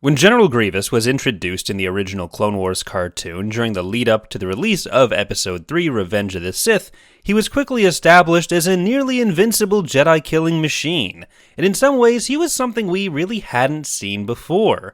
When General Grievous was introduced in the original Clone Wars cartoon during the lead-up to the release of Episode 3, Revenge of the Sith, he was quickly established as a nearly invincible Jedi-killing machine, and in some ways he was something we really hadn't seen before.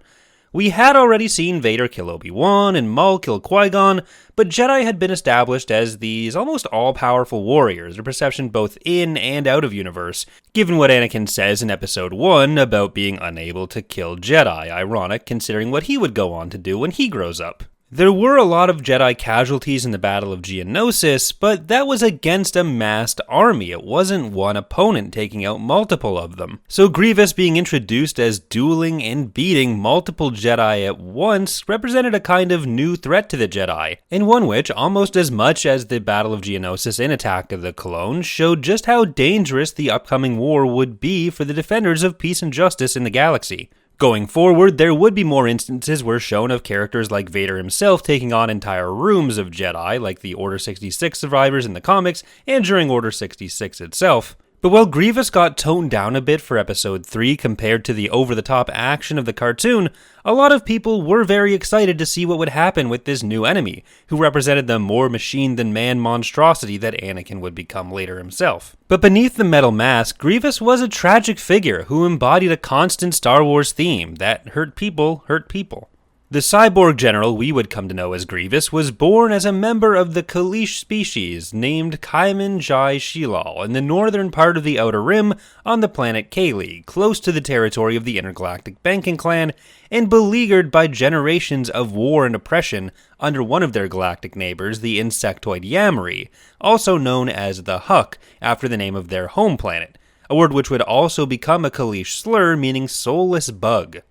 We had already seen Vader kill Obi-Wan and Maul kill Qui-Gon, but Jedi had been established as these almost all-powerful warriors, a perception both in and out of universe, given what Anakin says in Episode 1 about being unable to kill Jedi, ironic considering what he would go on to do when he grows up. There were a lot of Jedi casualties in the Battle of Geonosis, but that was against a massed army. It wasn't one opponent taking out multiple of them. So Grievous being introduced as dueling and beating multiple Jedi at once represented a kind of new threat to the Jedi, and one which, almost as much as the Battle of Geonosis in Attack of the Clones, showed just how dangerous the upcoming war would be for the defenders of peace and justice in the galaxy. Going forward, there would be more instances where shown of characters like Vader himself taking on entire rooms of Jedi, like the Order 66 survivors in the comics and during Order 66 itself. But while Grievous got toned down a bit for Episode 3 compared to the over-the-top action of the cartoon, a lot of people were very excited to see what would happen with this new enemy, who represented the more machine-than-man monstrosity that Anakin would become later himself. But beneath the metal mask, Grievous was a tragic figure who embodied a constant Star Wars theme that hurt people hurt people. The cyborg general we would come to know as Grievous was born as a member of the Kaleesh species named Kaiman Jai Shilal in the northern part of the Outer Rim on the planet Kaylee, close to the territory of the Intergalactic Banking Clan, and beleaguered by generations of war and oppression under one of their galactic neighbors, the insectoid Yamri, also known as the Huck, after the name of their home planet, a word which would also become a Kaleesh slur meaning soulless bug.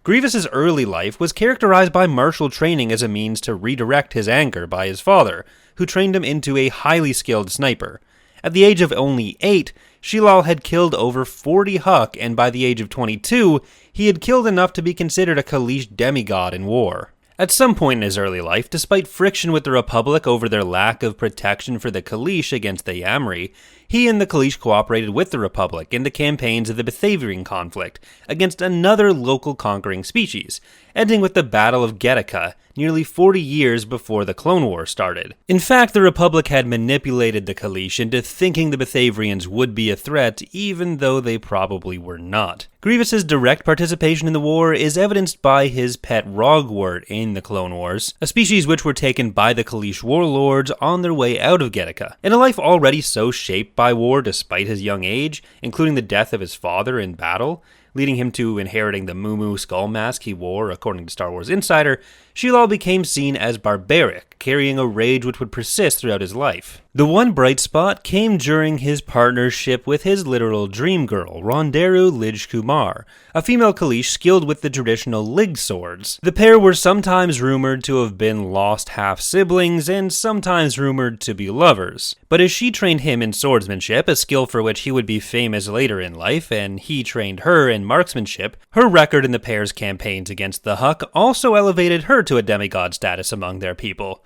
Grievous's early life was characterized by martial training as a means to redirect his anger by his father, who trained him into a highly skilled sniper. At the age of only 8, Shilal had killed over 40 Huck, and by the age of 22, he had killed enough to be considered a Kaleesh demigod in war. At some point in his early life, despite friction with the Republic over their lack of protection for the Kaleesh against the Yamri, he and the Kaleesh cooperated with the Republic in the campaigns of the Bathavarian conflict against another local conquering species, ending with the Battle of Getica, nearly 40 years before the Clone Wars started. In fact, the Republic had manipulated the Kaleesh into thinking the Bathavarians would be a threat, even though they probably were not. Grievous's direct participation in the war is evidenced by his pet Rogwort in the Clone Wars, a species which were taken by the Kaleesh warlords on their way out of Getica. In a life already so shaped by war despite his young age, including the death of his father in battle, leading him to inheriting the Moo skull mask he wore, according to Star Wars Insider, Shilal became seen as barbaric, carrying a rage which would persist throughout his life. The one bright spot came during his partnership with his literal dream girl, Ronderu Lij Kumar, a female Kaleesh skilled with the traditional Lig swords. The pair were sometimes rumored to have been lost half-siblings and sometimes rumored to be lovers. But as she trained him in swordsmanship, a skill for which he would be famous later in life, and he trained her in marksmanship, her record in the pair's campaigns against the Huck also elevated her to a demigod status among their people.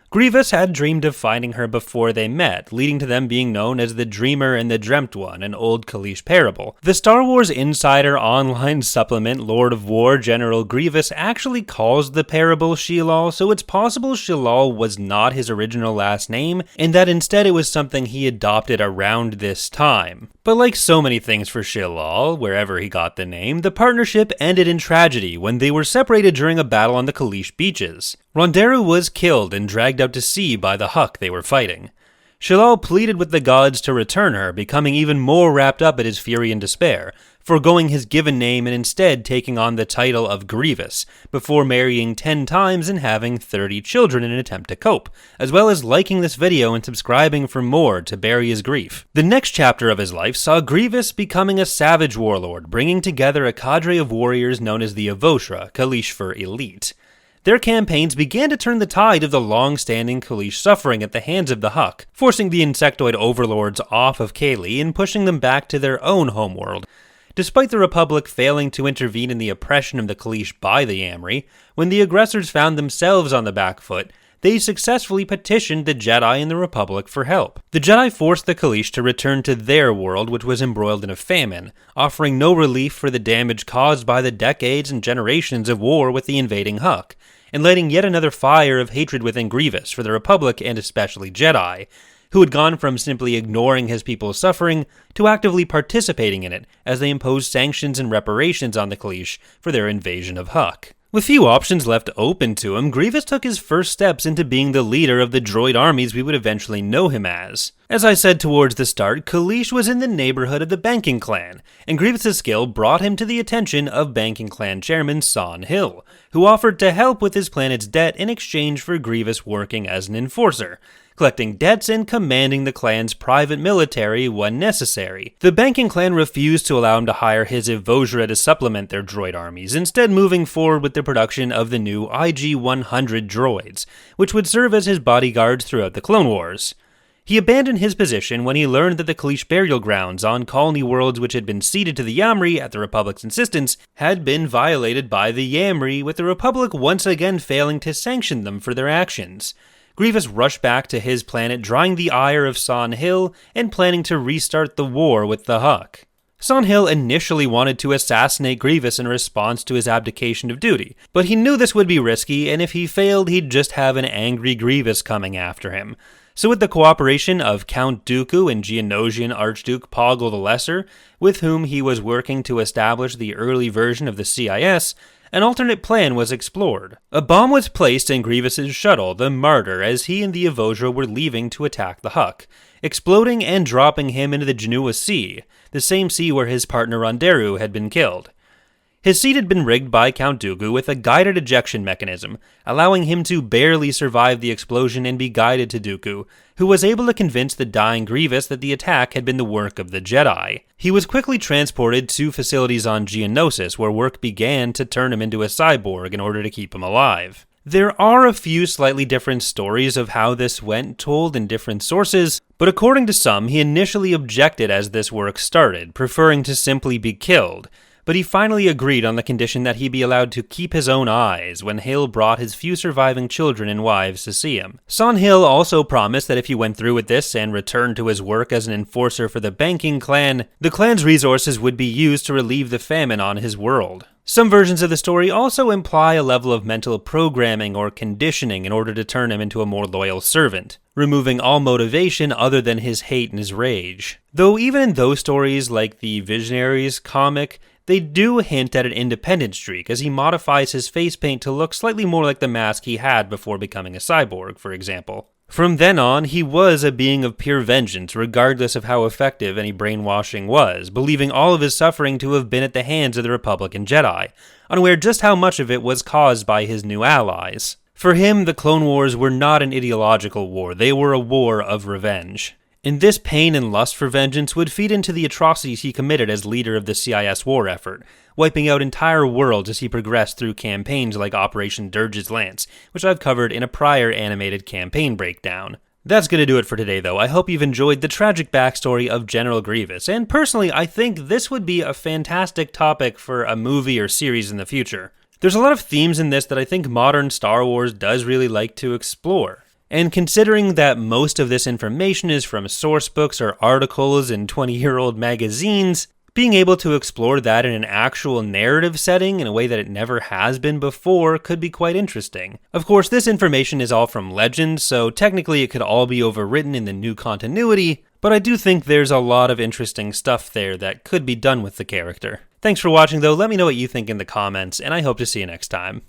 Grievous had dreamed of finding her before they met, leading to them being known as the Dreamer and the Dreamt One, an old Kaleesh parable. The Star Wars Insider online supplement Lord of War General Grievous actually calls the parable Shilal, so it's possible Shilal was not his original last name, and that instead it was something he adopted around this time. But like so many things for Shilal, wherever he got the name, the partnership ended in tragedy when they were separated during a battle on the Kaleesh beaches. Ronderu was killed and dragged out to sea by the Huck they were fighting. Shilal pleaded with the gods to return her, becoming even more wrapped up at his fury and despair, foregoing his given name and instead taking on the title of Grievous, before marrying 10 times and having 30 children in an attempt to cope, as well as liking this video and subscribing for more to bury his grief. The next chapter of his life saw Grievous becoming a savage warlord, bringing together a cadre of warriors known as the Avoshra, Kaleesh for elite. Their campaigns began to turn the tide of the long-standing Kaleesh suffering at the hands of the Huck, forcing the insectoid overlords off of Kaylee and pushing them back to their own homeworld. Despite the Republic failing to intervene in the oppression of the Kaleesh by the Yamri, when the aggressors found themselves on the back foot, they successfully petitioned the Jedi and the Republic for help. The Jedi forced the Kaleesh to return to their world, which was embroiled in a famine, offering no relief for the damage caused by the decades and generations of war with the invading Huk, and lighting yet another fire of hatred within Grievous for the Republic and especially Jedi, who had gone from simply ignoring his people's suffering to actively participating in it as they imposed sanctions and reparations on the Kaleesh for their invasion of Huk. With few options left open to him, Grievous took his first steps into being the leader of the droid armies we would eventually know him as. As I said towards the start, Kaleesh was in the neighborhood of the banking clan, and Grievous' skill brought him to the attention of banking clan chairman San Hill, who offered to help with his planet's debt in exchange for Grievous working as an enforcer, collecting debts and commanding the clan's private military when necessary. The banking clan refused to allow him to hire his Evozra to supplement their droid armies, instead moving forward with the production of the new IG-100 droids, which would serve as his bodyguards throughout the Clone Wars. He abandoned his position when he learned that the Kaleesh burial grounds on colony worlds which had been ceded to the Yamri at the Republic's insistence had been violated by the Yamri, with the Republic once again failing to sanction them for their actions. Grievous rushed back to his planet, drawing the ire of San Hill and planning to restart the war with the Huk. San Hill initially wanted to assassinate Grievous in response to his abdication of duty, but he knew this would be risky, and if he failed, he'd just have an angry Grievous coming after him. So with the cooperation of Count Dooku and Geonosian Archduke Poggle the Lesser, with whom he was working to establish the early version of the CIS, an alternate plan was explored. A bomb was placed in Grievous' shuttle, the Martyr, as he and the Evozra were leaving to attack the Huk, exploding and dropping him into the Genua Sea, the same sea where his partner Ronderu had been killed. His seat had been rigged by Count Dooku with a guided ejection mechanism, allowing him to barely survive the explosion and be guided to Dooku, who was able to convince the dying Grievous that the attack had been the work of the Jedi. He was quickly transported to facilities on Geonosis, where work began to turn him into a cyborg in order to keep him alive. There are a few slightly different stories of how this went, told in different sources, but according to some, he initially objected as this work started, preferring to simply be killed. But he finally agreed on the condition that he be allowed to keep his own eyes when Hill brought his few surviving children and wives to see him. San Hill also promised that if he went through with this and returned to his work as an enforcer for the banking clan, the clan's resources would be used to relieve the famine on his world. Some versions of the story also imply a level of mental programming or conditioning in order to turn him into a more loyal servant, removing all motivation other than his hate and his rage. Though even in those stories, like the Visionaries comic, they do hint at an independent streak, as he modifies his face paint to look slightly more like the mask he had before becoming a cyborg, for example. From then on, he was a being of pure vengeance, regardless of how effective any brainwashing was, believing all of his suffering to have been at the hands of the Republican Jedi, unaware just how much of it was caused by his new allies. For him, the Clone Wars were not an ideological war, they were a war of revenge. And this pain and lust for vengeance would feed into the atrocities he committed as leader of the CIS war effort, wiping out entire worlds as he progressed through campaigns like Operation Dirge's Lance, which I've covered in a prior animated campaign breakdown. That's going to do it for today, though. I hope you've enjoyed the tragic backstory of General Grievous, and personally, I think this would be a fantastic topic for a movie or series in the future. There's a lot of themes in this that I think modern Star Wars does really like to explore. And considering that most of this information is from source books or articles in 20-year-old magazines, being able to explore that in an actual narrative setting in a way that it never has been before could be quite interesting. Of course, this information is all from legends, so technically it could all be overwritten in the new continuity, but I do think there's a lot of interesting stuff there that could be done with the character. Thanks for watching though, let me know what you think in the comments, and I hope to see you next time.